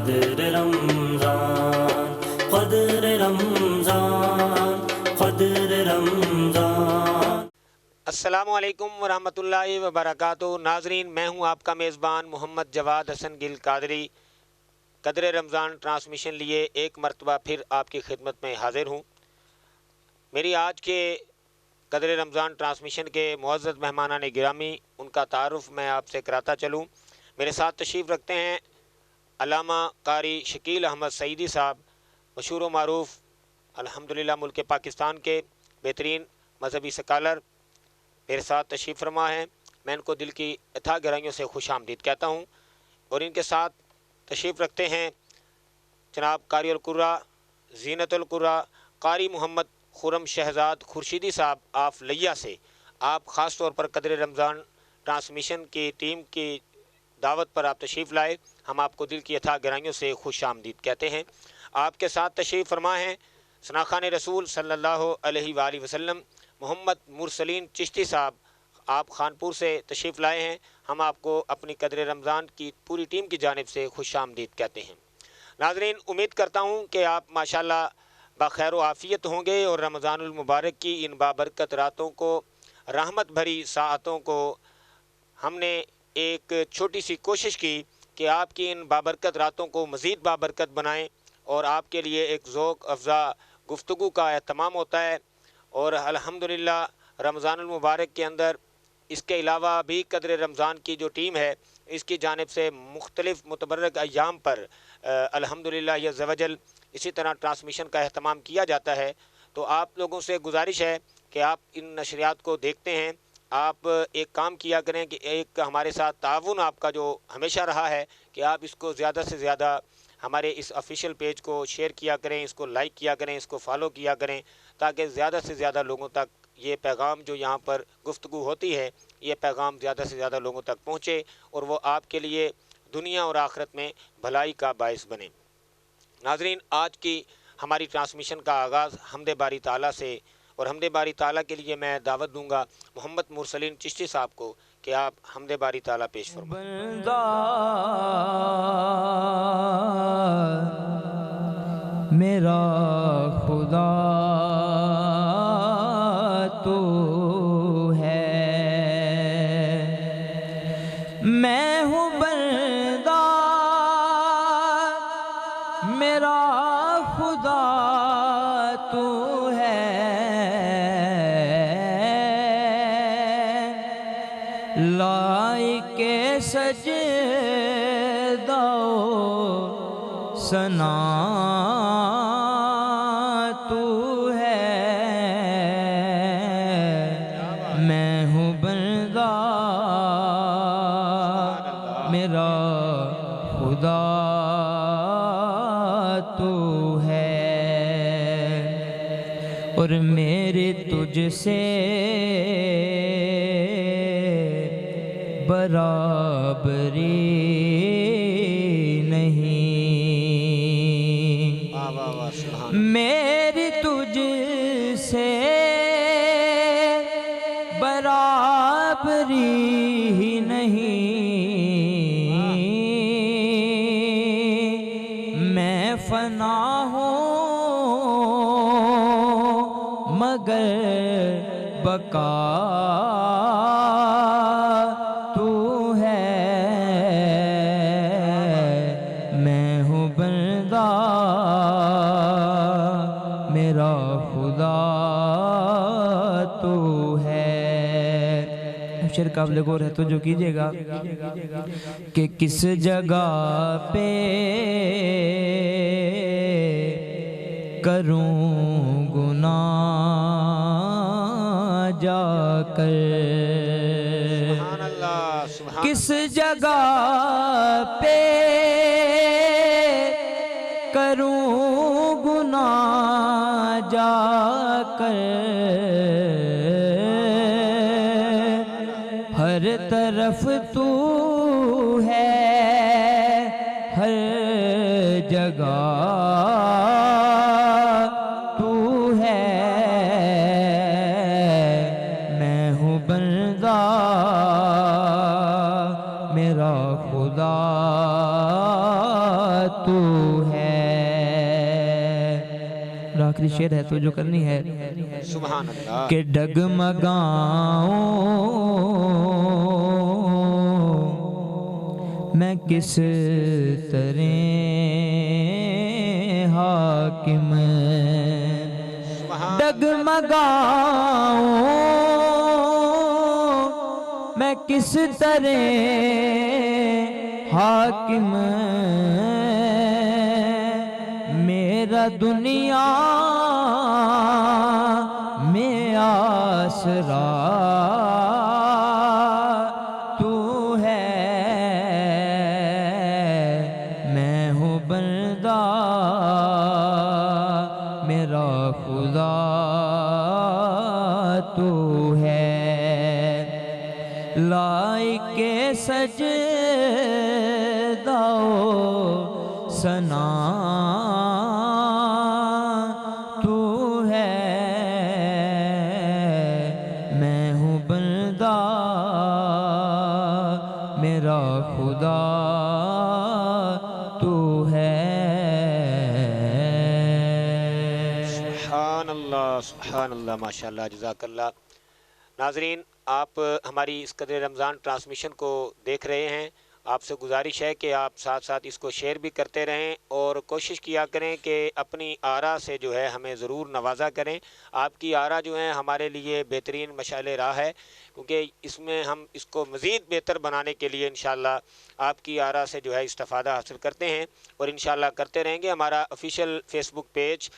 قدر رمضان قدر رمضان قدر رمضان۔ السلام علیکم ورحمۃ اللہ وبرکاتہ۔ ناظرین، میں ہوں آپ کا میزبان محمد جواد حسن گل قادری۔ قدر رمضان ٹرانسمیشن لیے ایک مرتبہ پھر آپ کی خدمت میں حاضر ہوں۔ میری آج کے قدر رمضان ٹرانسمیشن کے معزز مہمانان گرامی، ان کا تعارف میں آپ سے کراتا چلوں۔ میرے ساتھ تشریف رکھتے ہیں علامہ قاری شکیل احمد سعیدی صاحب، مشہور و معروف الحمدللہ ملک پاکستان کے بہترین مذہبی سکالر میرے ساتھ تشریف فرما ہیں۔ میں ان کو دل کی اتھاہ گہرائیوں سے خوش آمدید کہتا ہوں۔ اور ان کے ساتھ تشریف رکھتے ہیں جناب قاری القرہ زینت القرہ قاری محمد خرم شہزاد خورشیدی صاحب آف لیا سے۔ آپ خاص طور پر قدر رمضان ٹرانسمیشن کی ٹیم کی دعوت پر آپ تشریف لائے، ہم آپ کو دل کی اتھاہ گہرائیوں سے خوش آمدید کہتے ہیں۔ آپ کے ساتھ تشریف فرما ہیں ثناخان رسول صلی اللہ علیہ وآلہ وسلم محمد مرسلین چشتی صاحب، آپ خانپور سے تشریف لائے ہیں، ہم آپ کو اپنی قدر رمضان کی پوری ٹیم کی جانب سے خوش آمدید کہتے ہیں۔ ناظرین، امید کرتا ہوں کہ آپ ماشاءاللہ بخیر و عافیت ہوں گے اور رمضان المبارک کی ان بابرکت راتوں کو، رحمت بھری ساعتوں کو ہم نے ایک چھوٹی سی کوشش کی کہ آپ کی ان بابرکت راتوں کو مزید بابرکت بنائیں، اور آپ کے لیے ایک ذوق افزا گفتگو کا اہتمام ہوتا ہے۔ اور الحمدللہ رمضان المبارک کے اندر اس کے علاوہ بھی قدر رمضان کی جو ٹیم ہے، اس کی جانب سے مختلف متبرک ایام پر الحمدللہ عز و جل اسی طرح ٹرانسمیشن کا اہتمام کیا جاتا ہے۔ تو آپ لوگوں سے گزارش ہے کہ آپ ان نشریات کو دیکھتے ہیں، آپ ایک کام کیا کریں کہ ایک ہمارے ساتھ تعاون آپ کا جو ہمیشہ رہا ہے کہ آپ اس کو زیادہ سے زیادہ ہمارے اس آفیشیل پیج کو شیئر کیا کریں، اس کو لائک کیا کریں، اس کو فالو کیا کریں، تاکہ زیادہ سے زیادہ لوگوں تک یہ پیغام جو یہاں پر گفتگو ہوتی ہے، یہ پیغام زیادہ سے زیادہ لوگوں تک پہنچے اور وہ آپ کے لیے دنیا اور آخرت میں بھلائی کا باعث بنے۔ ناظرین، آج کی ہماری ٹرانسمیشن کا آغاز حمد باری تعالیٰ سے، اور حمد باری تعالیٰ کے لیے میں دعوت دوں گا محمد مرسلین چشتی صاحب کو کہ آپ حمد باری تعالیٰ پیش فرمائیں۔ بندہ میرا خدا تو ہے، میں ہوں بندہ میرا خدا تو ہے، لائق سجدہ و ثنا تو ہے، میں ہوں بندہ میرا خدا تو ہے، اور میرے تجھ سے برابری نہیں، میری تجھ سے برابری ہی نہیں، میں فنا ہوں مگر بقا تو ہے، میں ہوں بندہ میرا خدا تو ہے۔ شعر قابل غور ہے تو جو کیجئے گا کہ کس جگہ پہ کروں گناہ جا کر، کس جگہ پہ کروں گناہ جا کر، ہر طرف تو ہے ہر جگہ تو ہے، میں ہوں بندہ میرا خدا تو ہے. آخری شعر ہے تو جو کرنی ہے. سبحان اللہ. کہ ڈگمگاؤں میں کس طرح حاکم. ڈگمگاؤں میں کس طرح حاکم. میرا دنیا میں آسرا تو ہے. میں ہوں بندہ میرا خدا تو ہے. لائق سجدہ و ثنا تو ہے. میں ہوں بندہ میرا خدا تو ہے. سبحان اللہ سبحان اللہ ماشاءاللہ جزاک اللہ. ناظرین آپ ہماری اس قدر رمضان ٹرانسمیشن کو دیکھ رہے ہیں. آپ سے گزارش ہے کہ آپ ساتھ ساتھ اس کو شیئر بھی کرتے رہیں اور کوشش کیا کریں کہ اپنی آرا سے جو ہے ہمیں ضرور نوازا کریں. آپ کی آرا جو ہے ہمارے لیے بہترین مشعل راہ ہے کیونکہ اس میں ہم اس کو مزید بہتر بنانے کے لیے انشاءاللہ آپ کی آرا سے جو ہے استفادہ حاصل کرتے ہیں اور انشاءاللہ کرتے رہیں گے. ہمارا آفیشیل فیس بک پیج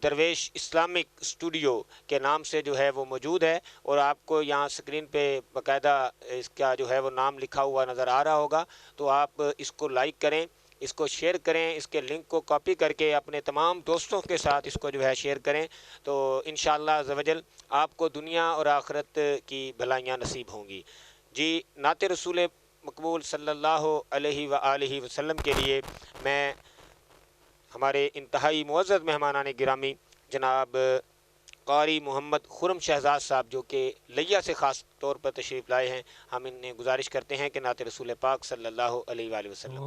درویش اسلامک اسٹوڈیو کے نام سے جو ہے وہ موجود ہے اور آپ کو یہاں سکرین پہ باقاعدہ اس کا جو ہے وہ نام لکھا ہوا نظر آ رہا ہوگا. تو آپ اس کو لائک کریں, اس کو شیئر کریں, اس کے لنک کو کاپی کر کے اپنے تمام دوستوں کے ساتھ اس کو جو ہے شیئر کریں تو انشاءاللہ عز و جل آپ کو دنیا اور آخرت کی بھلائیاں نصیب ہوں گی. جی نعت رسول مقبول صلی اللہ علیہ وآلہ وسلم کے لیے میں ہمارے انتہائی معزز مہمانان گرامی جناب قاری محمد خرم شہزاد صاحب جو کہ لیا سے خاص طور پر تشریف لائے ہیں, ہم انہیں گزارش کرتے ہیں کہ نعت رسول پاک صلی اللہ علیہ وآلہ وسلم.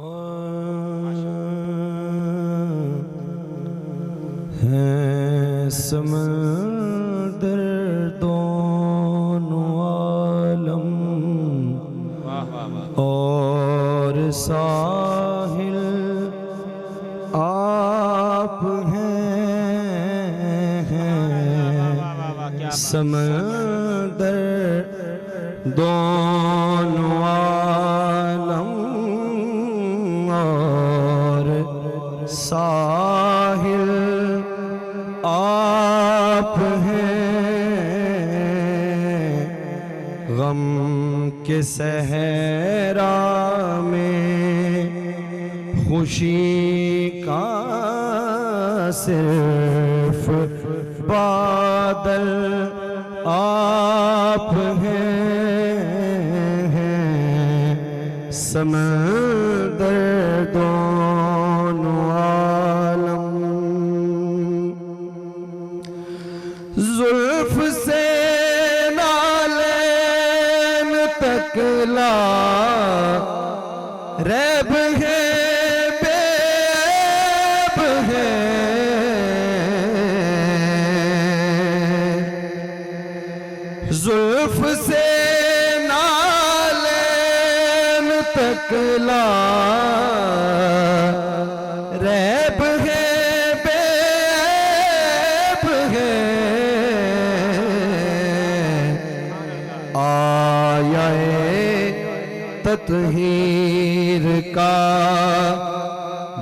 ہے سمندر دونوں عالم اور ساحل آپ ہیں. سمندر دونوں عالم اور ساحل آپ ہیں. غم کے صحرا میں خوشی کا صرف بادل آپ ہیں. سمندر دونوں عالم زلف سے نالین تک لا ریب ہے بیب ہے. زلف سے نالین تک لا ریب ہے بیب ہے. آیا تطہیر کا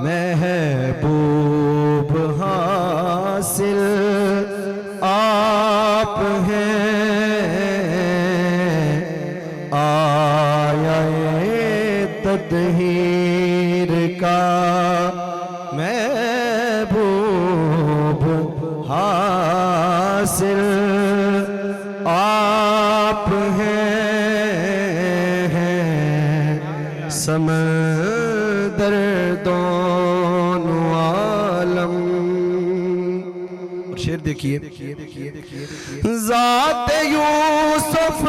محبوب حاصل آپ ہیں. آیا تطہیر کا محبوب حاصل آپ ہیں. سمندر دونوں عالم. اور شعر دیکھیے ذات یوسف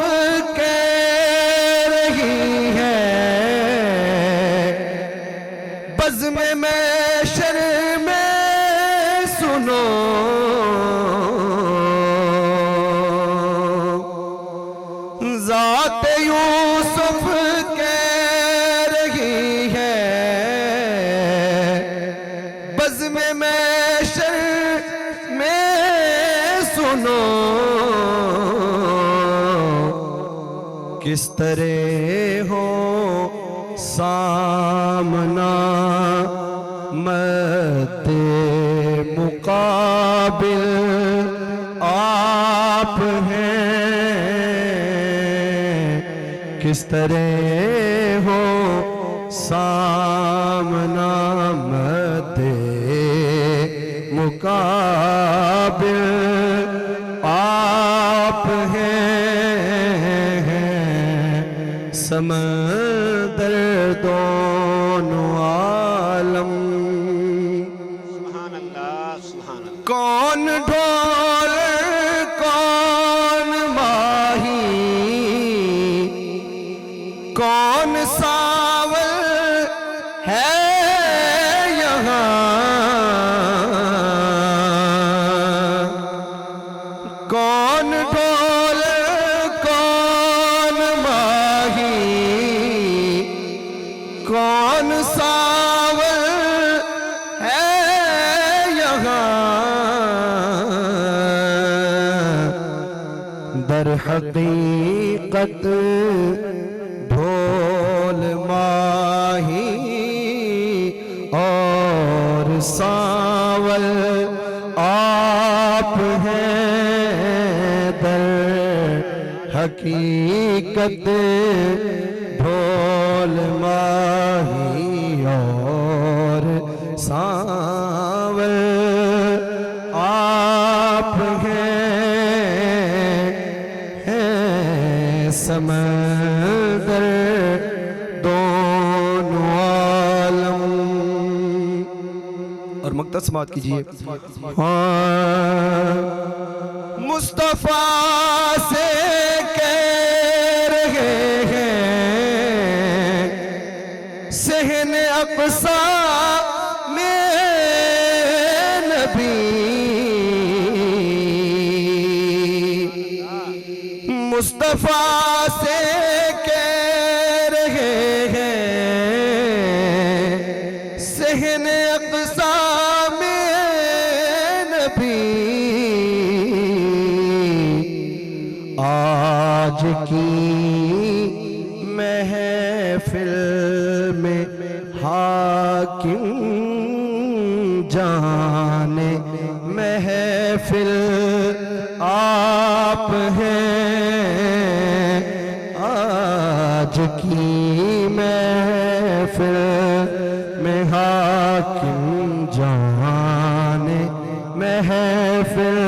کہہ رہی ہے بزم محشر میں سنو ذات یوسف کہہ رہی ہے، بزم محشر میں سنو کس طرح ہو سامنا مد مقابل آپ ہیں، کس طرح ہو سامنا مد مقابل آپ ہیں، سمندر دونوں عالم، سبحان اللہ سبحان اللہ. کون ڈھول کون ماہی، کون ساول ہے یہاں، کون ڈھول کون ماہی، کون ساول ہے یہاں، در حقیقت ڈھول ماہی اور ساول آپ ہیں، در حقیقت ڈھول ماہی اور ساول آپ ہیں، سمندر دونوں عالم. اور مقطع سماعت کیجئے. مصطفیٰ سے کہہ رہے ہیں صحن اقصیٰ میں نبی، مصطفیٰ سے کہہ رہے ہیں صحن اقصیٰ میں نبی، آج کی محفل میں حاکم جانے محفل آپ ہیں، آج کی محفل میں حاکم جانے محفل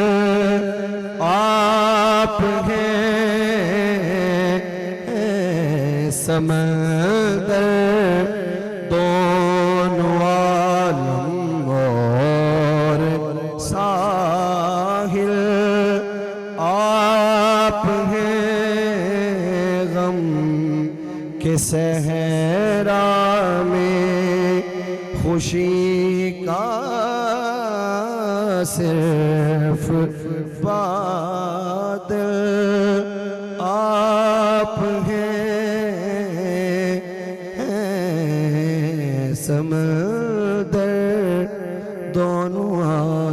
آپ ہیں، سمندر دونوں عالم اور ساحل آپ ہیں، غم کے صحرا میں خوشی کا صرف بادل آپ ہیں، سمندر دونوں عالم.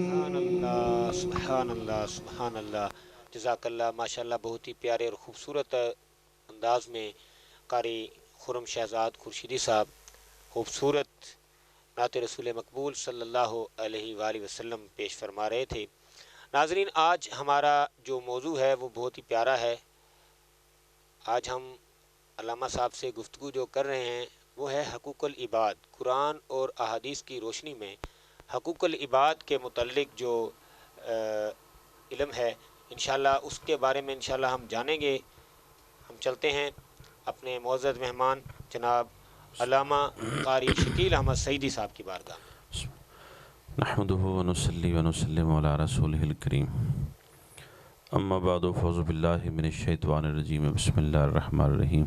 سبحان اللہ سبحان اللہ سبحان اللہ. جزاک اللہ. ماشاءاللہ بہت ہی پیارے اور خوبصورت انداز میں قاری خرم شہزاد خورشیدی صاحب خوبصورت نعت رسول مقبول صلی اللہ علیہ وآلہ وسلم پیش فرما رہے تھے. ناظرین، آج ہمارا جو موضوع ہے وہ بہت ہی پیارا ہے. آج ہم علامہ صاحب سے گفتگو جو کر رہے ہیں وہ ہے حقوق العباد. قرآن اور احادیث کی روشنی میں حقوق العباد کے متعلق جو علم ہے انشاءاللہ اس کے بارے میں انشاءاللہ ہم جانیں گے. ہم چلتے ہیں اپنے معزز مہمان جناب علامہ قاری شکیل احمد سعیدی صاحب کی بارگاہ میں. نحمده ونصلي ونسلم على رسوله الكريم. اما بعد فاعوذ باللہ من الشیطان الرجیم. بسم اللہ الرحمن الرحیم.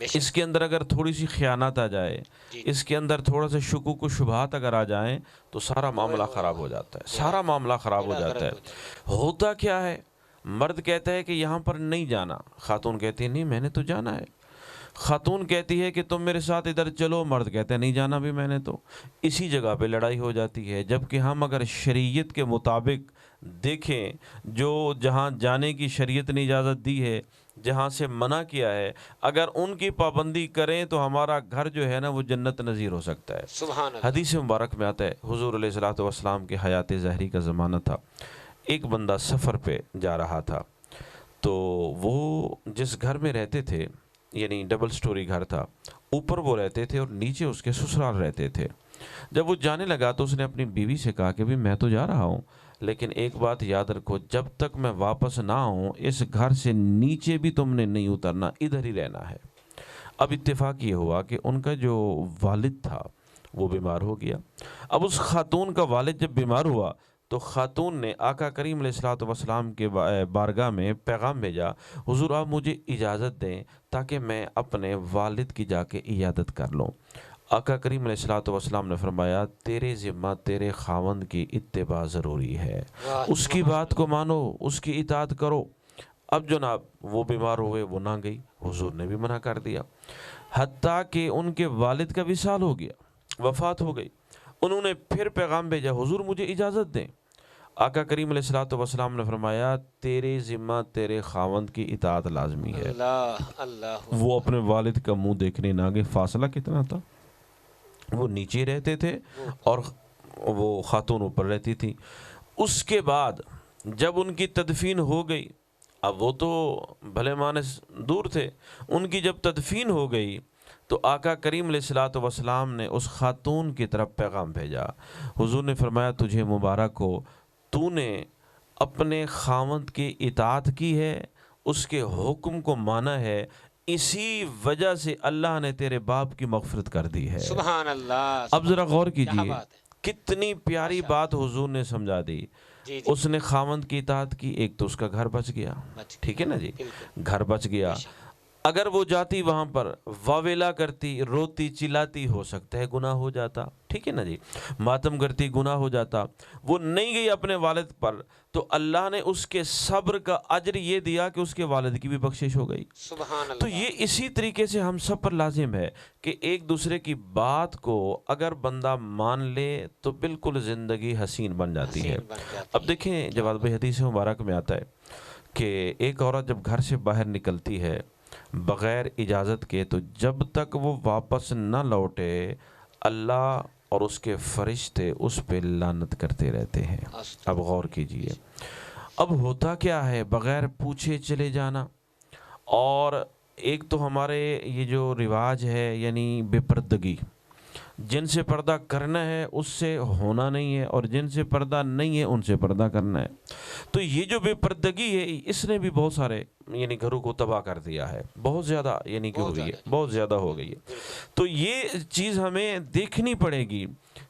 اس کے اندر اگر تھوڑی سی خیانت آ جائے، اس کے اندر تھوڑا سا شکوک و شبہات اگر آ جائیں تو سارا معاملہ خراب ہو جاتا ہے، سارا معاملہ خراب ہو جاتا ہے۔ ہوتا کیا ہے، مرد کہتا ہے کہ یہاں پر نہیں جانا، خاتون کہتی ہے نہیں میں نے تو جانا ہے، خاتون کہتی ہے کہ تم میرے ساتھ ادھر چلو، مرد کہتا ہے نہیں جانا بھی میں نے تو۔ اسی جگہ پہ لڑائی ہو جاتی ہے، جبکہ ہم اگر شریعت کے مطابق دیکھیں، جو جہاں جانے کی شریعت نے اجازت دی ہے، جہاں سے منع کیا ہے، اگر ان کی پابندی کریں تو ہمارا گھر جو ہے نا وہ جنت نظیر ہو سکتا ہے۔ سبحان اللہ۔ حدیث مبارک میں آتا ہے، حضور علیہ الصلوۃ والسلام کے حیات ظاہری کا زمانہ تھا، ایک بندہ سفر پہ جا رہا تھا، تو وہ جس گھر میں رہتے تھے، یعنی ڈبل سٹوری گھر تھا، اوپر وہ رہتے تھے اور نیچے اس کے سسرال رہتے تھے۔ جب وہ جانے لگا تو اس نے اپنی بیوی سے کہا کہ بھی میں تو جا رہا ہوں، لیکن ایک بات یاد رکھو، جب تک میں واپس نہ آؤں اس گھر سے نیچے بھی تم نے نہیں اترنا، ادھر ہی رہنا ہے۔ اب اتفاق یہ ہوا کہ ان کا جو والد تھا وہ بیمار ہو گیا۔ اب اس خاتون کا والد جب بیمار ہوا تو خاتون نے آقا کریم علیہ الصلوۃ والسلام کے بارگاہ میں پیغام بھیجا، حضور آپ مجھے اجازت دیں تاکہ میں اپنے والد کی جا کے عیادت کر لوں۔ آقا کریم علیہ الصلوۃ والسلام نے فرمایا تیرے ذمہ تیرے خاوند کی اتباع ضروری ہے، اس کی بات کو مانو، اس کی اطاعت کرو۔ اب جناب وہ بیمار ہوئے، وہ نہ گئی، حضور نے بھی منع کر دیا، حتیٰ کہ ان کے والد کا وصال ہو گیا، وفات ہو گئی۔ انہوں نے پھر پیغام بھیجا، حضور مجھے اجازت دیں۔ آقا کریم علیہ الصلوۃ والسلام نے فرمایا تیرے ذمہ تیرے خاوند کی اطاعت لازمی ہے۔ اللہ وہ اپنے والد کا منہ دیکھنے نہ گئے، فاصلہ کتنا تھا، وہ نیچے رہتے تھے اور وہ خاتون اوپر رہتی تھی۔ اس کے بعد جب ان کی تدفین ہو گئی، اب وہ تو بھلے مانس دور تھے، ان کی جب تدفین ہو گئی تو آقا کریم علیہ الصلوۃ والسلام نے اس خاتون کی طرف پیغام بھیجا، حضور نے فرمایا تجھے مبارک ہو، تو نے اپنے خاوند کی اطاعت کی ہے، اس کے حکم کو مانا ہے، اسی وجہ سے اللہ نے تیرے باپ کی مغفرت کر دی ہے۔ سبحان اللہ۔ اب ذرا غور کیا کیجئے بات ہے، کتنی پیاری بات حضور نے سمجھا دی۔ جی اس نے خاوند کی اطاعت کی، ایک تو اس کا گھر بچ گیا، ٹھیک ہے نا جی، گھر بچ گیا۔ اگر وہ جاتی وہاں پر واویلا کرتی، روتی چلاتی، ہو سکتا ہے گناہ ہو جاتا، ٹھیک ہے نا جی، ماتم کرتی گناہ ہو جاتا۔ وہ نہیں گئی اپنے والد پر تو اللہ نے اس کے صبر کا اجر یہ دیا کہ اس کے والد کی بھی بخشش ہو گئی۔ سبحان اللہ۔ تو یہ اسی طریقے سے ہم سب پر لازم ہے کہ ایک دوسرے کی بات کو اگر بندہ مان لے تو بالکل زندگی حسین بن جاتی ہے۔ اب دیکھیں جواد بھائی، حدیث مبارک میں آتا ہے کہ ایک عورت جب گھر سے باہر نکلتی ہے بغیر اجازت کے تو جب تک وہ واپس نہ لوٹے اللہ اور اس کے فرشتے اس پہ لعنت کرتے رہتے ہیں۔ اب غور کیجئے، اب ہوتا کیا ہے، بغیر پوچھے چلے جانا، اور ایک تو ہمارے یہ جو رواج ہے یعنی بے پردگی، جن سے پردہ کرنا ہے اس سے ہونا نہیں ہے، اور جن سے پردہ نہیں ہے ان سے پردہ کرنا ہے۔ تو یہ جو بے پردگی ہے اس نے بھی بہت سارے یعنی گھروں کو تباہ کر دیا ہے، بہت زیادہ یعنی کہ ہو گئی ہے، بہت زیادہ ہو گئی ہے۔ تو یہ چیز ہمیں دیکھنی پڑے گی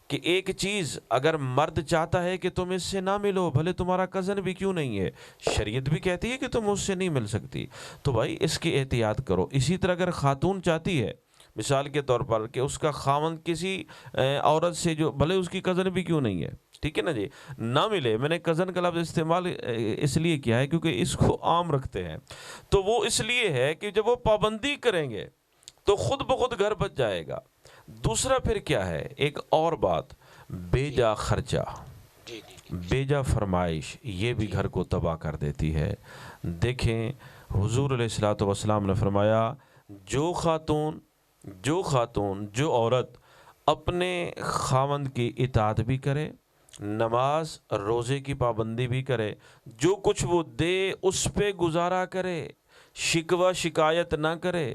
کہ ایک چیز اگر مرد چاہتا ہے کہ تم اس سے نہ ملو، بھلے تمہارا کزن بھی کیوں نہیں ہے، شریعت بھی کہتی ہے کہ تم اس سے نہیں مل سکتی، تو بھائی اس کی احتیاط کرو۔ اسی طرح اگر خاتون چاہتی ہے مثال کے طور پر کہ اس کا خاوند کسی عورت سے جو بھلے اس کی کزن بھی کیوں نہیں ہے، ٹھیک ہے نا جی، نہ ملے، میں نے کزن کا لفظ استعمال اس لیے کیا ہے کیونکہ اس کو عام رکھتے ہیں، تو وہ اس لیے ہے کہ جب وہ پابندی کریں گے تو خود بخود گھر بچ جائے گا۔ دوسرا پھر کیا ہے، ایک اور بات، بے جا خرچہ، بے جا فرمائش، یہ بھی گھر کو تباہ کر دیتی ہے۔ دیکھیں حضور علیہ الصلوۃ والسلام نے فرمایا جو خاتون جو عورت اپنے خاوند کی اطاعت بھی کرے، نماز روزے کی پابندی بھی کرے، جو کچھ وہ دے اس پہ گزارا کرے، شکوہ شکایت نہ کرے،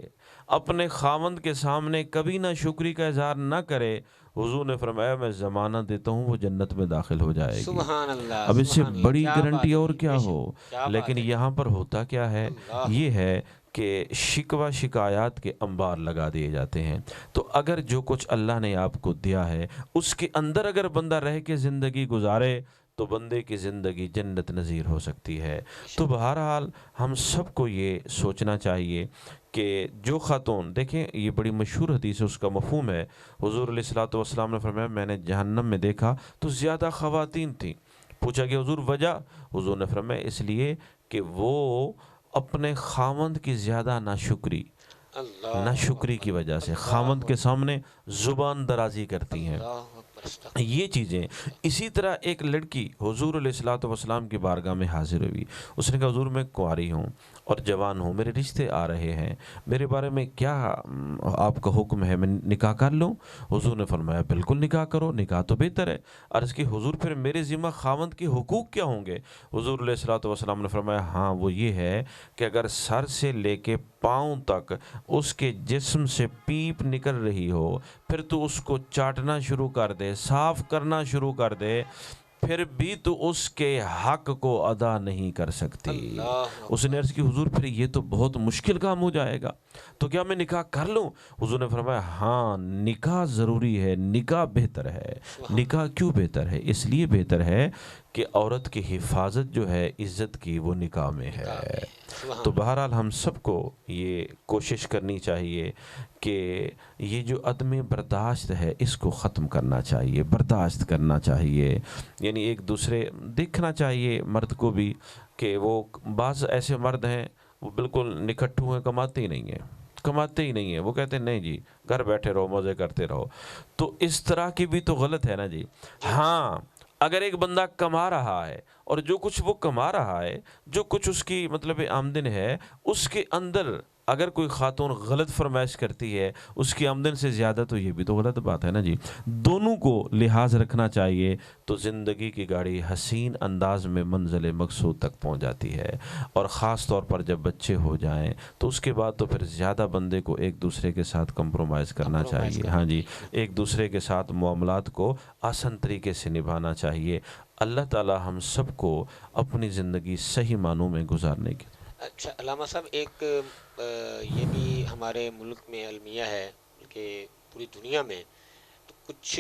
اپنے خاوند کے سامنے کبھی نہ شکری کا اظہار نہ کرے، حضور نے فرمایا میں زمانہ دیتا ہوں وہ جنت میں داخل ہو جائے گی۔ سبحان اللہ۔ اب اس سے بڑی گارنٹی اور کیا ہو، لیکن یہاں پر ہوتا کیا ہے، یہ ہے کہ شکوہ شکایات کے انبار لگا دیے جاتے ہیں۔ تو اگر جو کچھ اللہ نے آپ کو دیا ہے اس کے اندر اگر بندہ رہ کے زندگی گزارے تو بندے کی زندگی جنت نظیر ہو سکتی ہے۔ تو بہرحال ہم سب کو یہ سوچنا چاہیے کہ جو خاتون، دیکھیں یہ بڑی مشہور حدیث ہے، اس کا مفہوم ہے، حضور علیہ الصلوۃ والسلام نے فرمایا میں نے جہنم میں دیکھا تو زیادہ خواتین تھیں. پوچھا کہ حضور وجہ؟ حضور نے فرمایا اس لیے کہ وہ اپنے خاوند کی زیادہ ناشکری کی وجہ سے خاوند کے سامنے زبان درازی کرتی ہیں. یہ چیزیں. اسی طرح ایک لڑکی حضور علیہ الصلوۃ والسلام کی بارگاہ میں حاضر ہوئی. اس نے کہا حضور میں کنواری ہوں اور جوان ہوں، میرے رشتے آ رہے ہیں، میرے بارے میں کیا آپ کا حکم ہے، میں نکاح کر لوں؟ حضور نے فرمایا بالکل نکاح کرو، نکاح تو بہتر ہے. عرض کی حضور پھر میرے ذمہ خاوند کے حقوق کیا ہوں گے؟ حضور علیہ الصلوۃ والسلام نے فرمایا ہاں وہ یہ ہے کہ اگر سر سے لے کے پاؤں تک اس کے جسم سے پیپ نکل رہی ہو، پھر تو اس کو چاٹنا شروع کر دے، صاف کرنا شروع کر دے، پھر بھی تو اس کے حق کو ادا نہیں کر سکتی. اس نے عرض کی حضور پھر یہ تو بہت مشکل کام ہو جائے گا، تو کیا میں نکاح کر لوں؟ حضور نے فرمایا ہاں نکاح ضروری ہے، نکاح بہتر ہے. نکاح کیوں بہتر ہے؟ اس لیے بہتر ہے کہ عورت کی حفاظت جو ہے عزت کی وہ نکاح میں ہے. تو بہرحال ہم سب کو یہ کوشش کرنی چاہیے کہ یہ جو عدم برداشت ہے اس کو ختم کرنا چاہیے، برداشت کرنا چاہیے. یعنی ایک دوسرے دیکھنا چاہیے مرد کو بھی کہ وہ بعض ایسے مرد ہیں وہ بالکل نکھٹو ہیں، کماتے ہی نہیں ہیں، وہ کہتے ہیں نہیں جی گھر بیٹھے رہو، مزے کرتے رہو. تو اس طرح کی بھی تو غلط ہے نا جی. ہاں اگر ایک بندہ کما رہا ہے اور جو کچھ وہ کما رہا ہے، جو کچھ اس کی مطلب آمدن ہے، اس کے اندر اگر کوئی خاتون غلط فرمائش کرتی ہے اس کی آمدن سے زیادہ، تو یہ بھی تو غلط بات ہے نا جی. دونوں کو لحاظ رکھنا چاہیے تو زندگی کی گاڑی حسین انداز میں منزل مقصود تک پہنچ جاتی ہے. اور خاص طور پر جب بچے ہو جائیں تو اس کے بعد تو پھر زیادہ بندے کو ایک دوسرے کے ساتھ کمپرومائز کرنا چاہیے. ہاں جی، ایک دوسرے کے ساتھ معاملات کو آسان طریقے سے نبھانا چاہیے. اللہ تعالی ہم سب کو اپنی زندگی صحیح معنوں میں گزارنے کی. اچھا علامہ صاحب، ایک یہ بھی ہمارے ملک میں المیہ ہے کہ پوری دنیا میں تو کچھ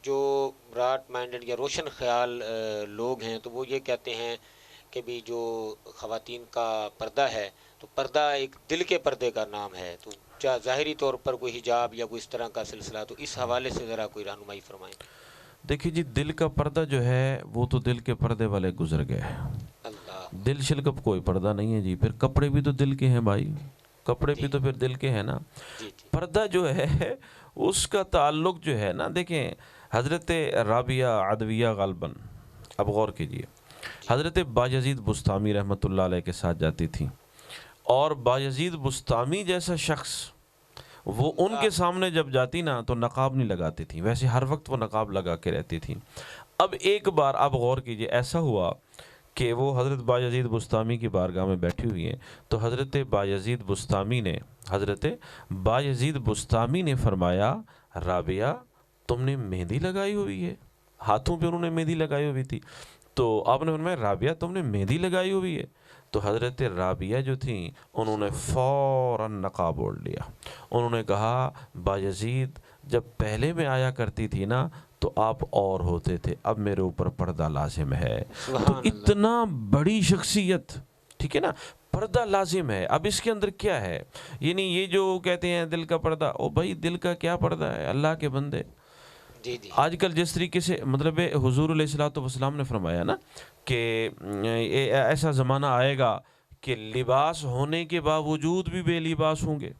جو براڈ مائنڈڈ یا روشن خیال لوگ ہیں تو وہ یہ کہتے ہیں کہ بھی جو خواتین کا پردہ ہے تو پردہ ایک دل کے پردے کا نام ہے، تو کیا ظاہری طور پر کوئی حجاب یا کوئی اس طرح کا سلسلہ، تو اس حوالے سے ذرا کوئی رہنمائی فرمائیں. دیکھیے جی، دل کا پردہ جو ہے وہ تو دل کے پردے والے گزر گئے. دل شلکپ کوئی پردہ نہیں ہے جی. پھر کپڑے بھی تو دل کے ہیں بھائی، کپڑے بھی تو پھر دل کے ہیں نا. پردہ جو ہے اس کا تعلق جو ہے نا، دیکھیں حضرت رابعہ عدویہ غالباً، اب غور کیجئے، حضرت بایزید بسطامی رحمۃ اللہ علیہ کے ساتھ جاتی تھیں، اور بایزید بسطامی جیسا شخص وہ ان کے سامنے جب جاتی نا تو نقاب نہیں لگاتی تھی، ویسے ہر وقت وہ نقاب لگا کے رہتی تھیں. اب ایک بار آپ غور کیجئے، ایسا ہوا کہ وہ حضرت بایزید بسطامی کی بارگاہ میں بیٹھی ہوئی ہیں، تو حضرت بایزید بسطامی نے فرمایا رابعہ تم نے مہندی لگائی ہوئی ہے. ہاتھوں پہ انہوں نے مہندی لگائی ہوئی تھی. تو آپ نے فرمایا رابعہ تم نے مہندی لگائی ہوئی ہے؟ تو حضرت رابعہ جو تھیں انہوں نے فوراً نقاب اوڑھ لیا. انہوں نے کہا بایزید جب پہلے میں آیا کرتی تھی نا تو آپ اور ہوتے تھے، اب میرے اوپر پردہ لازم ہے. تو اتنا بڑی شخصیت، ٹھیک ہے نا، پردہ لازم ہے. اب اس کے اندر کیا ہے؟ یعنی یہ جو کہتے ہیں دل کا پردہ، او بھائی دل کا کیا پردہ ہے اللہ کے بندے. آج کل جس طریقے سے مطلب حضور علیہ الصلوۃ والسلام نے فرمایا نا کہ ایسا زمانہ آئے گا کہ لباس ہونے کے باوجود بھی بے لباس ہوں گے.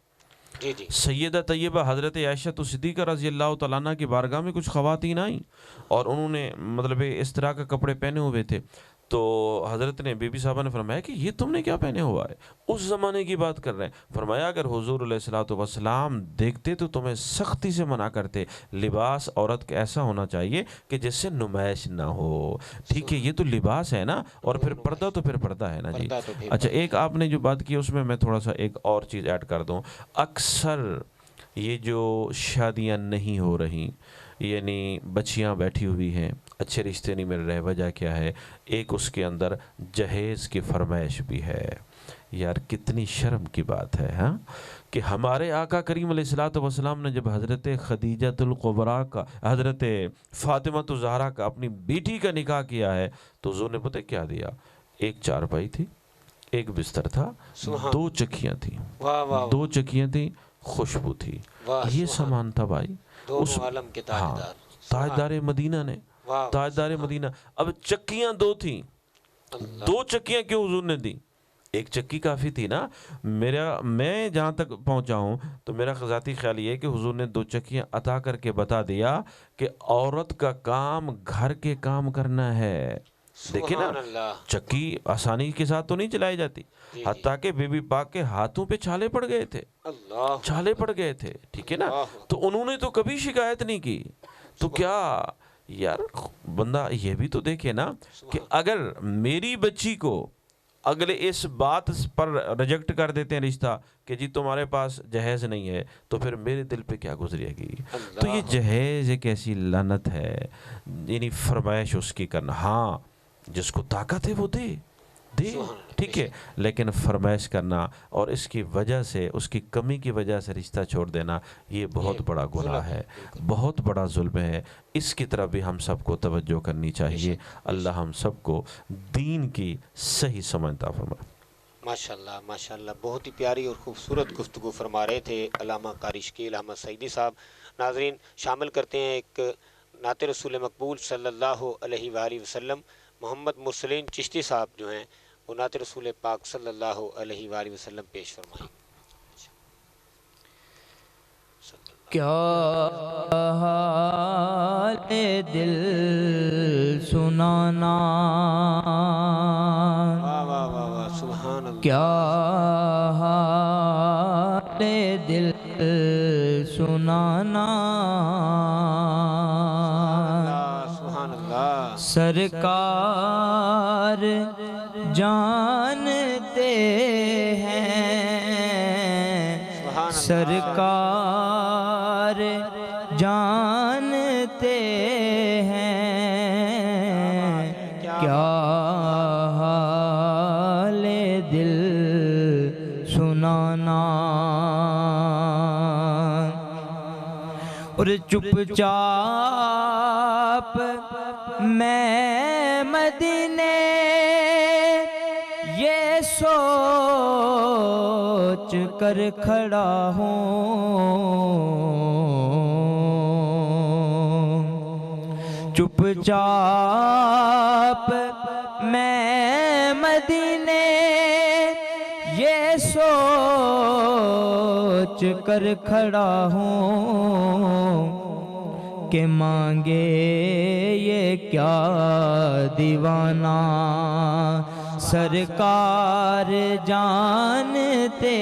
سیدہ طیبہ حضرت عائشہ صدیقہ رضی اللہ تعالیٰ عنہ کی بارگاہ میں کچھ خواتین آئیں اور انہوں نے مطلب اس طرح کا کپڑے پہنے ہوئے تھے. تو حضرت نے بی بی صاحبہ نے فرمایا کہ یہ تم نے کیا پہنے ہوا ہے؟ اس زمانے کی بات کر رہے ہیں. فرمایا اگر حضور علیہ الصلوۃ والسلام دیکھتے تو تمہیں سختی سے منع کرتے. لباس عورت کا ایسا ہونا چاہیے کہ جس سے نمائش نہ ہو. ٹھیک ہے، یہ تو لباس ہے نا، اور پھر پردہ تو پھر پردہ ہے نا جی. اچھا، ایک آپ نے جو بات کی اس میں تھوڑا سا ایک اور چیز ایڈ کر دوں. اکثر یہ جو شادیاں نہیں ہو رہی، یعنی بچیاں بیٹھی ہوئی ہیں، اچھے رشتے نہیں مل رہے، وجہ کیا ہے؟ ایک اس کے اندر جہیز کی فرمائش بھی ہے. یار کتنی شرم کی بات ہے ہاں کہ ہمارے آقا کریم علیہ الصلوۃ والسلام نے جب حضرت خدیجۃ الکبریٰ کا، حضرت فاطمہ الزہرا کا، اپنی بیٹی کا نکاح کیا ہے تو حضور نے پتہ کیا دیا؟ ایک چارپائی تھی، ایک بستر تھا، سبحان، 2 چکیاں تھیں، واہ واہ 2 چکیاں تھیں، خوشبو تھی، واہ، یہ سبحان، سامان تھا بھائی دونوں عالم کے ہاں تاجدار، تاجدار مدینہ نے، واہ، تاجدار مدینہ. اب چکیاں 2 تھیں، 2 چکیاں کیوں حضور نے دی؟ ایک چکی کافی تھی نا. میں جہاں تک پہنچا ہوں تو میرا ذاتی خیال یہ ہے کہ حضور نے 2 چکیاں عطا کر کے بتا دیا کہ عورت کا کام گھر کے کام کرنا ہے. دیکھیں نا، سبحان اللہ، چکی آسانی کے ساتھ تو نہیں چلائی جاتی، جی، حتیٰ کہ بی بی پاک کے ہاتھوں پہ چھالے پڑ گئے تھے، اللہ، چھالے پڑ گئے تھے، ٹھیک ہے نا. اللہ، تو انہوں نے تو کبھی شکایت نہیں کی. تو کیا یار بندہ یہ بھی تو دیکھے نا کہ اگر میری بچی کو اگلے اس بات پر ریجیکٹ کر دیتے ہیں رشتہ کہ جی تمہارے پاس جہیز نہیں ہے، تو پھر میرے دل پہ کیا گزرے گی. تو یہ جہیز ایک ایسی لعنت ہے، یعنی فرمائش اس کی کرنا. ہاں جس کو طاقت ہے وہ دے، ٹھیک ہے، لیکن فرمائش کرنا اور اس کی وجہ سے، اس کی کمی کی وجہ سے رشتہ چھوڑ دینا، یہ بہت بڑا گناہ ہے، بہت بڑا ظلم ہے. اس کی طرف بھی ہم سب کو توجہ کرنی چاہیے. اللہ ہم سب کو دین کی صحیح سمجھ عطا فرمائے. ماشاءاللہ ماشاءاللہ، بہت ہی پیاری اور خوبصورت گفتگو فرما رہے تھے علامہ قاری شکیل احمد سعیدی صاحب. ناظرین، شامل کرتے ہیں ایک نعت رسول مقبول صلی اللہ علیہ وآلہ وسلم. محمد مرسلین چشتی صاحب جو ہیں وہ نعت رسول پاک صلی اللہ علیہ وآلہ وسلم پیش فرمائیں. کیا حال دل سنانا، واہ واہ واہ واہ، سبحان اللہ، کیا حال دل سنانا، سبحان اللہ، سرکار جانتے ہیں، سرکار جانتے ہیں، کیا حال دل سنانا. اور چپ چاپ میں مدینے یہ سوچ کر کھڑا ہوں، چپ چاپ میں مدینے یہ سوچ کر کھڑا ہوں کہ مانگے یہ کیا دیوانہ، سرکار جانتے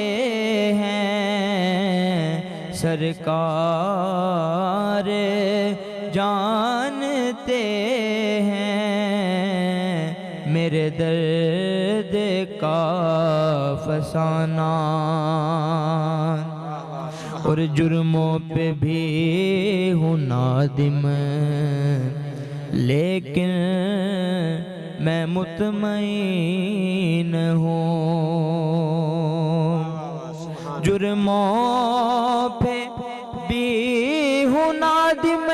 ہیں، سرکار جانتے ہیں میرے درد کا فسانہ. اور جرموں پہ بھی ہوں نادم، لیکن میں مطمئن ہوں. جرموں پہ بھی ہوں نادم،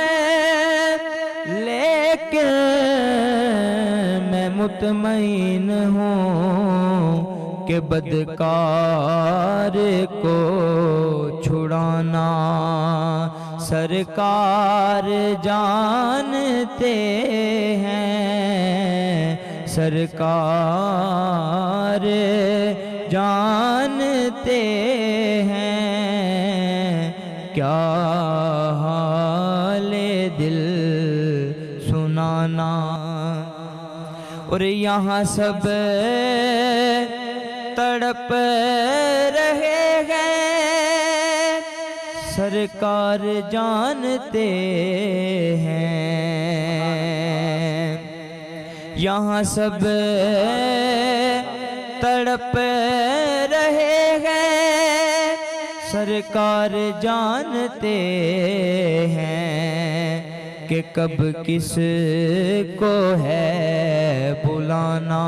لیکن میں مطمئن ہوں کہ بدکار کو چھڑانا سرکار جانتے ہیں، سرکار جانتے ہیں، کیا حال دل سنانا. اور یہاں سب تڑپ رہے ہیں، سرکار جانتے ہیں. یہاں سب تڑپ رہے ہیں، سرکار جانتے ہیں کہ کب کس کو ہے بلانا.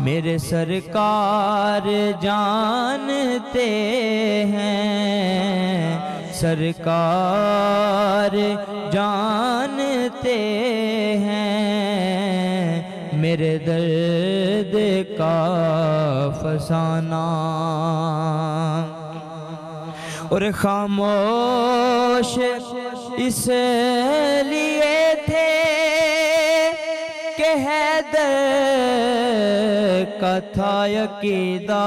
میرے سرکار جانتے ہیں، سرکار جانتے ہیں میرے درد کا فسانہ، اور خاموش اس لیے تھے کہ حیدر کا تھا عقیدہ،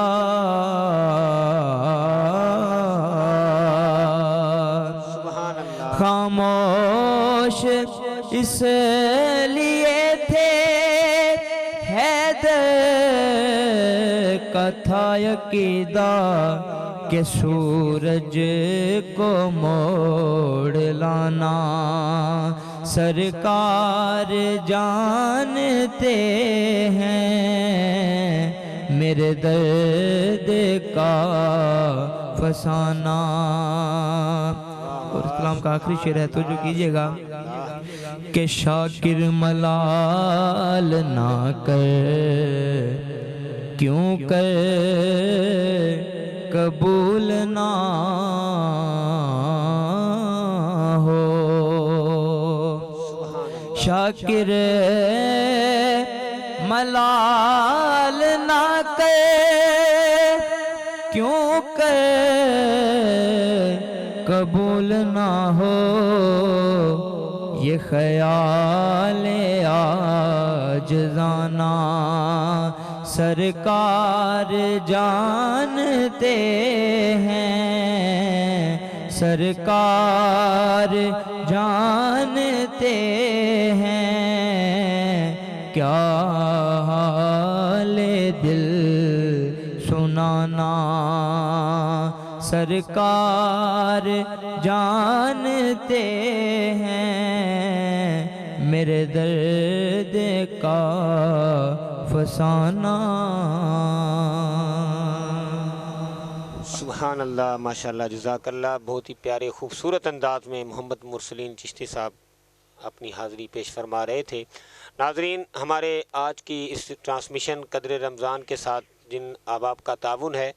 خاموش اس لیے تھے حیدر کا تھا عقیدہ کہ سورج کو موڑ لانا سرکار جانتے ہیں، میرے درد کا فسانہ۔ اور کلام کا آخری شعر ہے، تو جو کیجئے گا کہ شاکر ملال نہ کر، کیوں کر قبول نہ ہو، شاکر ملال نہ کر، کیوں کر قبول نہ ہو، یہ خیال عاجزانہ سرکار جانتے ہیں، سرکار جانتے ہیں، کیا حال دل سنانا سرکار جانتے ہیں، میرے درد کا فسانہ۔ سبحان اللہ، ماشاءاللہ، جزاک اللہ۔ بہت ہی پیارے خوبصورت انداز میں محمد مرسلین چشتی صاحب اپنی حاضری پیش فرما رہے تھے۔ ناظرین، ہمارے آج کی اس ٹرانسمیشن قدر رمضان کے ساتھ جن احباب کا تعاون ہے،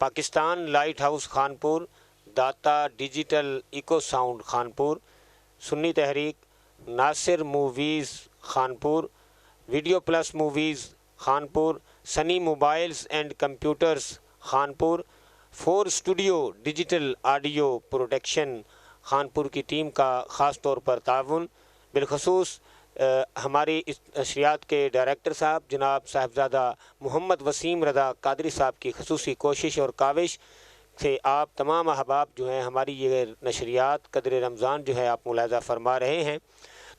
Pakistan lighthouse Khanpur, Data digital echo sound Khanpur, Sunni Tehreek, Nasir movies Khanpur, video plus movies Khanpur, Sunni mobiles and computers Khanpur, 4 studio digital audio production Khanpur کی ٹیم کا خاص طور پر تعاون، بالخصوص ہماری اس نشریات کے ڈائریکٹر صاحب جناب صاحبزادہ محمد وسیم رضا قادری صاحب کی خصوصی کوشش اور کاوش سے آپ تمام احباب جو ہیں ہماری یہ نشریات قدر رمضان جو ہے آپ ملاحظہ فرما رہے ہیں۔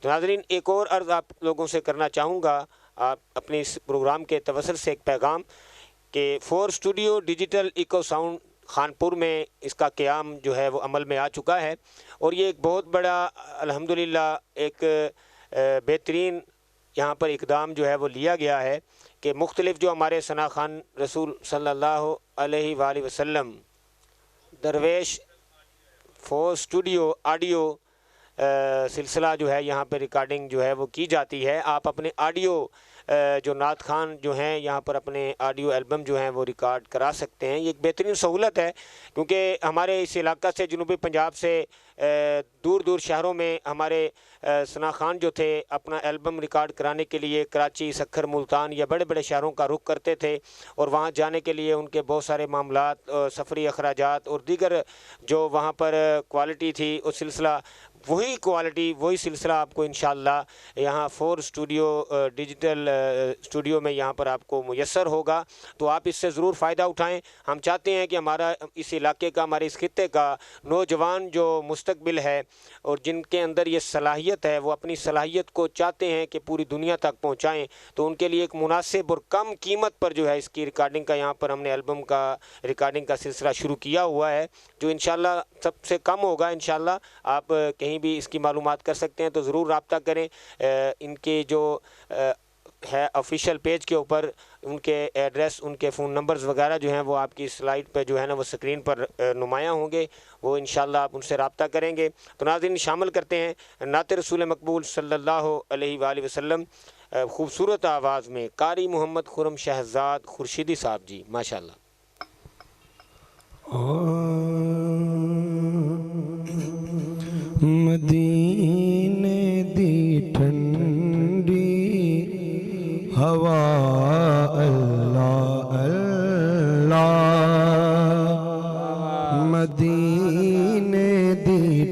تو ناظرین، ایک اور عرض آپ لوگوں سے کرنا چاہوں گا، آپ اپنے اس پروگرام کے توسط سے ایک پیغام کہ 4 studio digital echo sound Khanpur میں اس کا قیام جو ہے وہ عمل میں آ چکا ہے، اور یہ ایک بہت بڑا الحمدللہ ایک بہترین یہاں پر اقدام جو ہے وہ لیا گیا ہے کہ مختلف جو ہمارے ثنا خان رسول صلی اللہ علیہ وآلہ وسلم درویش 4 اسٹوڈیو آڈیو سلسلہ جو ہے یہاں پہ ریکارڈنگ جو ہے وہ کی جاتی ہے۔ آپ اپنے آڈیو جو نعت خان جو ہیں یہاں پر اپنے آڈیو البم جو ہیں وہ ریکارڈ کرا سکتے ہیں۔ یہ ایک بہترین سہولت ہے، کیونکہ ہمارے اس علاقہ سے جنوبی پنجاب سے دور دور شہروں میں ہمارے ثنا خان جو تھے اپنا البم ریکارڈ کرانے کے لیے کراچی، سکھر، ملتان یا بڑے بڑے شہروں کا رخ کرتے تھے، اور وہاں جانے کے لیے ان کے بہت سارے معاملات، سفری اخراجات اور دیگر جو وہاں پر کوالٹی تھی اس سلسلہ وہی کوالٹی وہی سلسلہ آپ کو انشاءاللہ یہاں 4 اسٹوڈیو ڈیجیٹل اسٹوڈیو میں یہاں پر آپ کو میسر ہوگا، تو آپ اس سے ضرور فائدہ اٹھائیں۔ ہم چاہتے ہیں کہ ہمارا اس علاقے کا، ہمارے اس خطے کا نوجوان جو مستقبل ہے اور جن کے اندر یہ صلاحیت ہے وہ اپنی صلاحیت کو چاہتے ہیں کہ پوری دنیا تک پہنچائیں، تو ان کے لیے ایک مناسب اور کم قیمت پر جو ہے اس کی ریکارڈنگ کا یہاں پر ہم نے البم کا ریکارڈنگ کا سلسلہ شروع کیا ہوا ہے، جو انشاءاللہ سب سے کم ہوگا۔ انشاءاللہ آپ کہیں بھی اس کی معلومات کر سکتے ہیں، تو ضرور رابطہ کریں۔ ان کے جو ہے آفیشیل پیج کے اوپر ان کے ایڈریس، ان کے فون نمبرز وغیرہ جو ہیں وہ آپ کی سلائیڈ پہ جو ہے نا وہ سکرین پر نمایاں ہوں گے، وہ انشاءاللہ آپ ان سے رابطہ کریں گے۔ تو ناظرین، شامل کرتے ہیں نعت رسول مقبول صلی اللہ علیہ وآلہ وسلم خوبصورت آواز میں قاری محمد خرم شہزاد خورشیدی صاحب جی، ماشاءاللہ۔ مدینے دی ٹھنڈی ہوا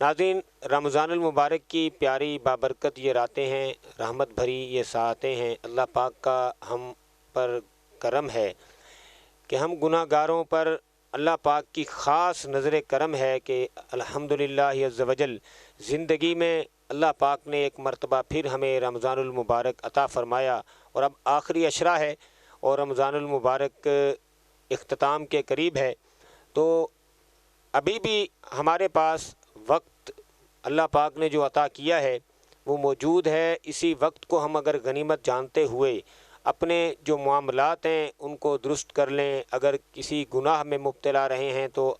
ناظرین، رمضان المبارک کی پیاری بابرکت یہ راتیں ہیں، رحمت بھری یہ ساعتیں ہیں۔ اللہ پاک کا ہم پر کرم ہے کہ ہم گناہ گاروں پر اللہ پاک کی خاص نظر کرم ہے کہ الحمدللہ عز وجل زندگی میں اللہ پاک نے ایک مرتبہ پھر ہمیں رمضان المبارک عطا فرمایا، اور اب آخری عشرہ ہے اور رمضان المبارک اختتام کے قریب ہے، تو ابھی بھی ہمارے پاس وقت اللہ پاک نے جو عطا کیا ہے وہ موجود ہے۔ اسی وقت کو ہم اگر غنیمت جانتے ہوئے اپنے جو معاملات ہیں ان کو درست کر لیں، اگر کسی گناہ میں مبتلا رہے ہیں تو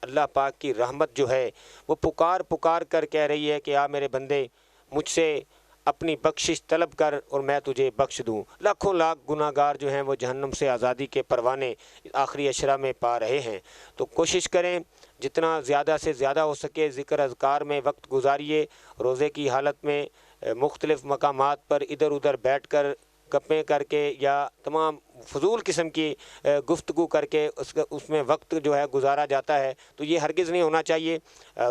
اللہ پاک کی رحمت جو ہے وہ پکار پکار کر کہہ رہی ہے کہ آ میرے بندے مجھ سے اپنی بخشش طلب کر اور میں تجھے بخش دوں۔ لاکھوں لاکھ گناہ گار جو ہیں وہ جہنم سے آزادی کے پروانے آخری عشرہ میں پا رہے ہیں، تو کوشش کریں جتنا زیادہ سے زیادہ ہو سکے ذکر اذکار میں وقت گزاریے۔ روزے کی حالت میں مختلف مقامات پر ادھر ادھر بیٹھ کر گپیں کر کے یا تمام فضول قسم کی گفتگو کر کے اس میں وقت جو ہے گزارا جاتا ہے، تو یہ ہرگز نہیں ہونا چاہیے۔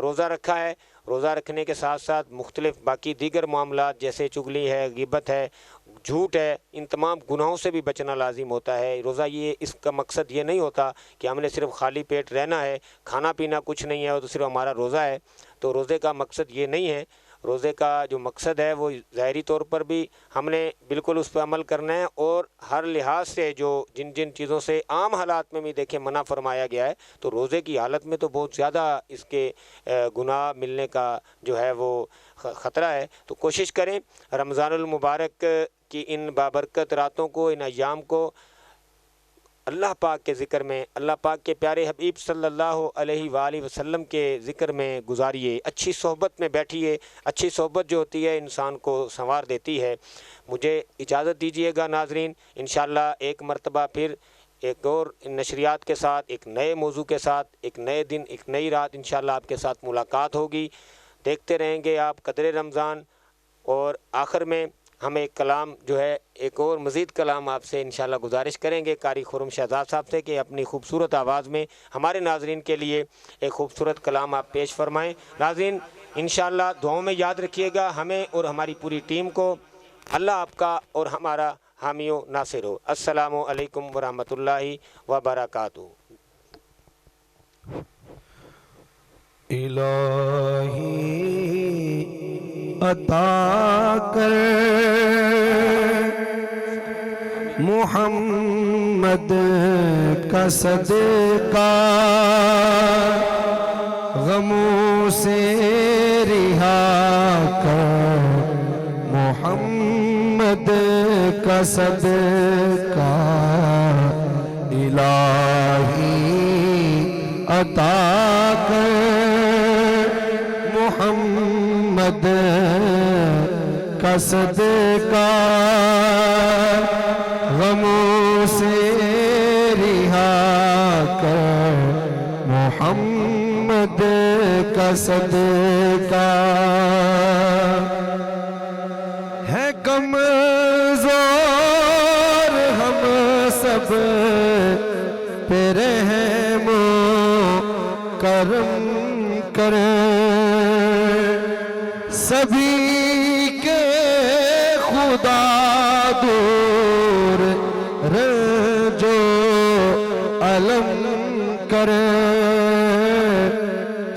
روزہ رکھا ہے، روزہ رکھنے کے ساتھ ساتھ مختلف باقی دیگر معاملات جیسے چغلی ہے، غیبت ہے، جھوٹ ہے، ان تمام گناہوں سے بھی بچنا لازم ہوتا ہے۔ روزہ یہ اس کا مقصد یہ نہیں ہوتا کہ ہم نے صرف خالی پیٹ رہنا ہے، کھانا پینا کچھ نہیں ہے اور تو صرف ہمارا روزہ ہے، تو روزے کا مقصد یہ نہیں ہے۔ روزے کا جو مقصد ہے وہ ظاہری طور پر بھی ہم نے بالکل اس پہ عمل کرنا ہے، اور ہر لحاظ سے جو جن چیزوں سے عام حالات میں بھی دیکھیں منع فرمایا گیا ہے، تو روزے کی حالت میں تو بہت زیادہ اس کے گناہ ملنے کا جو ہے وہ خطرہ ہے۔ تو کوشش کریں رمضان المبارک کی ان بابرکت راتوں کو، ان ایام کو اللہ پاک کے ذکر میں، اللہ پاک کے پیارے حبیب صلی اللہ علیہ وآلہ وسلم کے ذکر میں گزاریے، اچھی صحبت میں بیٹھیے۔ اچھی صحبت جو ہوتی ہے انسان کو سنوار دیتی ہے۔ مجھے اجازت دیجیے گا ناظرین، انشاءاللہ ایک مرتبہ پھر ایک اور نشریات کے ساتھ، ایک نئے موضوع کے ساتھ، ایک نئے دن، ایک نئی رات انشاءاللہ آپ کے ساتھ ملاقات ہوگی۔ دیکھتے رہیں گے آپ قدر رمضان، اور آخر میں ہم ایک کلام جو ہے، ایک اور مزید کلام آپ سے انشاءاللہ گزارش کریں گے قاری خرم شہزاد صاحب سے کہ اپنی خوبصورت آواز میں ہمارے ناظرین کے لیے ایک خوبصورت کلام آپ پیش فرمائیں۔ ناظرین انشاءاللہ دعاؤں میں یاد رکھیے گا ہمیں اور ہماری پوری ٹیم کو۔ اللہ آپ کا اور ہمارا حامی و ناصر ہو۔ السلام علیکم ورحمۃ اللہ وبرکاتہ۔ الہی عطا کر محمد کا صدقہ، غموں سے رہا کر محمد کا صدقہ، الہی عطا کر محمد کا صدقہ، غموں سے رہا کر محمد کا صدقہ، ہے کمزور ہم سب پہ رحم و کرم کر، سبھی کے خدا دور رنج و علم کر،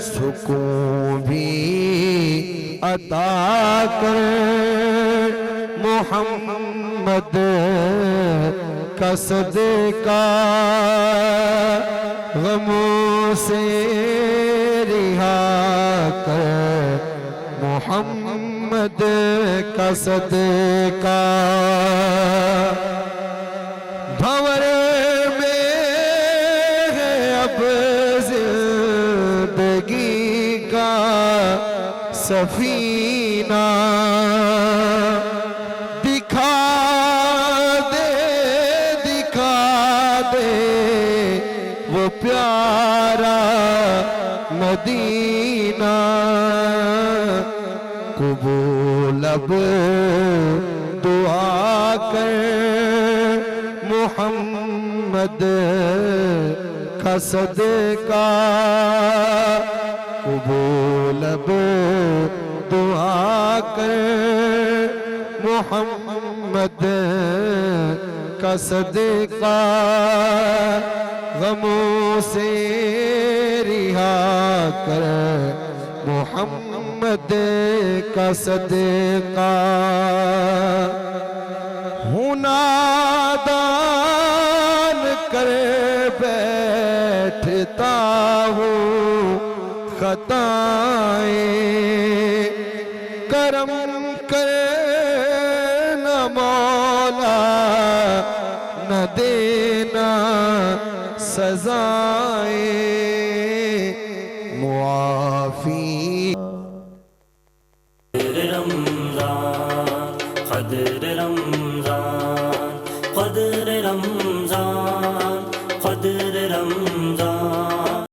سکون بھی عطا کر محمد کا صدقہ، غموں سے رہا کر محمد کا صدقہ، بھنور میں ہے اب زندگی کا سفینہ، دکھا دے وہ پیارا مدینہ، قبول اب دعا کر محمد کا صدقہ، قبول لب دعا کر محمد کا صدقہ غموں سے رہا کر محمد کا صدقہ ہوں نادان کر بیٹھتا ہوں خطائیں کرم کرنا مولا نہ دینا سزائیں